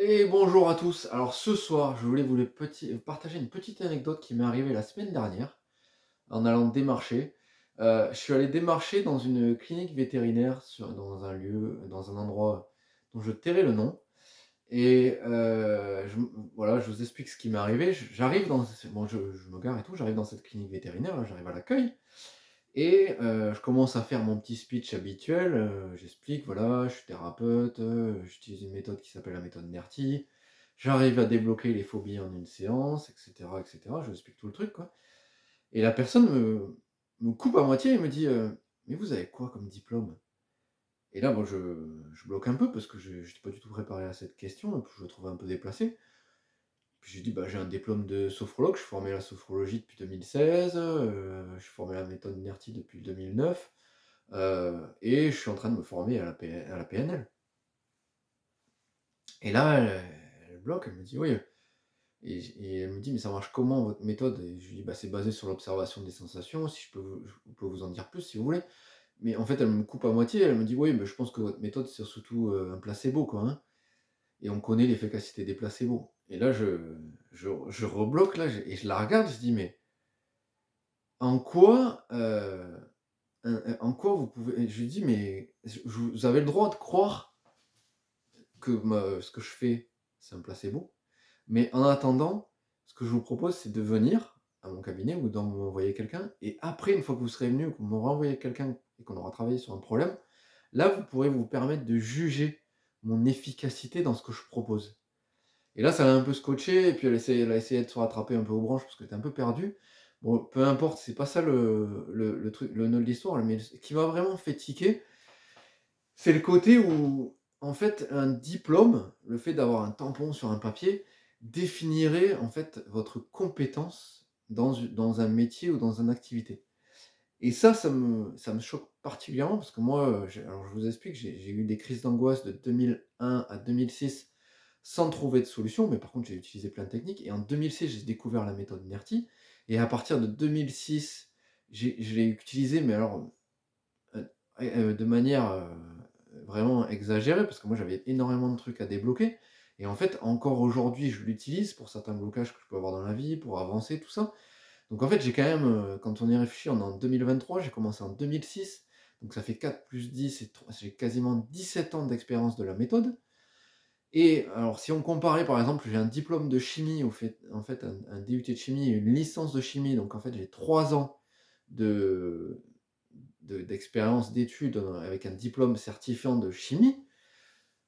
Et bonjour à tous. Alors ce soir, je voulais partager une petite anecdote qui m'est arrivée la semaine dernière en allant démarcher. Je suis allé démarcher dans une clinique vétérinaire dans un lieu, dans un endroit dont je tairai le nom. Et voilà, je vous explique ce qui m'est arrivé. J'arrive bon, je me gare et tout, j'arrive dans cette clinique vétérinaire, là, j'arrive à l'accueil. Et je commence à faire mon petit speech habituel, j'explique, voilà, je suis thérapeute, j'utilise une méthode qui s'appelle la méthode NERTI. J'arrive à débloquer les phobies en une séance et cetera et cetera. Je lui explique tout le truc, quoi. Et la personne me coupe à moitié et me dit: «Mais vous avez quoi comme diplôme?» Et là, bon, je bloque un peu parce que je j'étais pas du tout préparé à cette question et puis je le trouvais un peu déplacé. Puis j'ai dit: «Bah, j'ai un diplôme de sophrologue, je suis formé à la sophrologie depuis 2016, je suis formé à la méthode NERTI depuis 2009, et je suis en train de me former à la PNL». Et là, elle bloque, elle me dit: «Oui», et elle me dit: «Mais ça marche comment votre méthode?» Et je lui dis: «Bah, c'est basé sur l'observation des sensations, si je peux vous en dire plus si vous voulez». Mais en fait, elle me coupe à moitié, elle me dit: «Oui, mais je pense que votre méthode, c'est surtout, un placebo, quoi, hein, et on connaît l'efficacité des placebos». Et là, je rebloque là, et je la regarde, je dis: «Mais en quoi, en quoi vous pouvez», et je lui dis: «Mais vous avez le droit de croire que ce que je fais, c'est un placebo, mais en attendant, ce que je vous propose, c'est de venir à mon cabinet ou d'en m'envoyer quelqu'un, et après, une fois que vous serez venu, que vous m'aurez envoyé quelqu'un et qu'on aura travaillé sur un problème, là, vous pourrez vous permettre de juger mon efficacité dans ce que je propose». Et là, ça l'a un peu scotché et puis elle a essayé de se rattraper un peu aux branches parce qu'elle était un peu perdue. Bon, peu importe, c'est pas ça le truc, le nœud de l'histoire, mais ce qui m'a vraiment fait tiquer, c'est le côté où, en fait, un diplôme, le fait d'avoir un tampon sur un papier, définirait, en fait, votre compétence dans un métier ou dans une activité. Et ça me choque particulièrement parce que moi, alors je vous explique, j'ai eu des crises d'angoisse de 2001 à 2006 sans trouver de solution, mais par contre, j'ai utilisé plein de techniques, et en 2006, j'ai découvert la méthode NERTI, et à partir de 2006, je l'ai utilisée, mais alors, de manière, vraiment exagérée parce que moi, j'avais énormément de trucs à débloquer, et en fait, encore aujourd'hui, je l'utilise pour certains blocages que je peux avoir dans la vie, pour avancer, tout ça. Donc en fait, j'ai quand même, quand on y réfléchit, on est en 2023, j'ai commencé en 2006, donc ça fait 4 plus 10, j'ai quasiment 17 ans d'expérience de la méthode. Et alors si on comparait, par exemple, j'ai un diplôme de chimie, en fait un DUT de chimie et une licence de chimie, donc en fait j'ai 3 ans de d'expérience, d'études, avec un diplôme certifiant de chimie.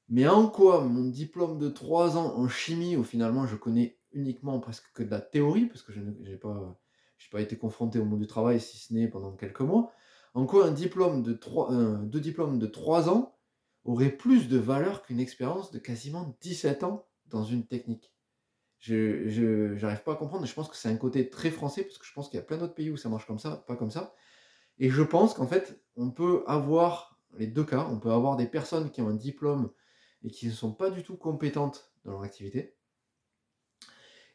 Mais en quoi mon diplôme de 3 ans en chimie, où finalement je connais uniquement presque que de la théorie, parce que je ne j'ai pas été confronté au monde du travail, si ce n'est pendant quelques mois. En quoi un diplôme de 2 diplômes de 3 ans aurait plus de valeur qu'une expérience de quasiment 17 ans dans une technique? Je j'arrive pas à comprendre, et je pense que c'est un côté très français, parce que je pense qu'il y a plein d'autres pays où ça marche comme ça, pas comme ça. Et je pense qu'en fait, on peut avoir les 2 cas. On peut avoir des personnes qui ont un diplôme et qui ne sont pas du tout compétentes dans leur activité,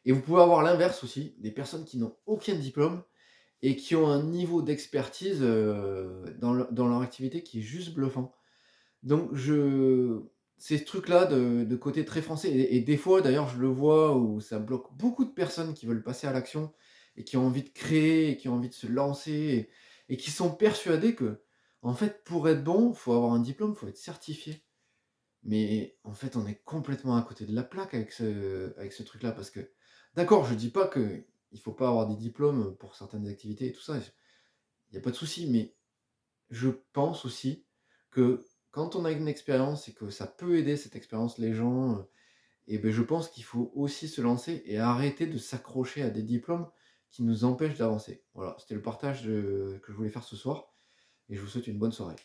et vous pouvez avoir l'inverse aussi, des personnes qui n'ont aucun diplôme et qui ont un niveau d'expertise, dans leur activité qui est juste bluffant. Donc ces trucs-là de côté très français, et des fois d'ailleurs je le vois où ça bloque beaucoup de personnes qui veulent passer à l'action et qui ont envie de créer et qui ont envie de se lancer, et qui sont persuadés que, en fait, pour être bon, faut avoir un diplôme, faut être certifié. Mais en fait, on est complètement à côté de la plaque avec ce truc-là, parce que d'accord, je dis pas qu'il faut pas avoir des diplômes pour certaines activités et tout ça, il y a pas de souci, mais je pense aussi que quand on a une expérience et que ça peut aider cette expérience les gens, et beh, je pense qu'il faut aussi se lancer et arrêter de s'accrocher à des diplômes qui nous empêchent d'avancer. Voilà, c'était le partage que je voulais faire ce soir, et je vous souhaite une bonne soirée.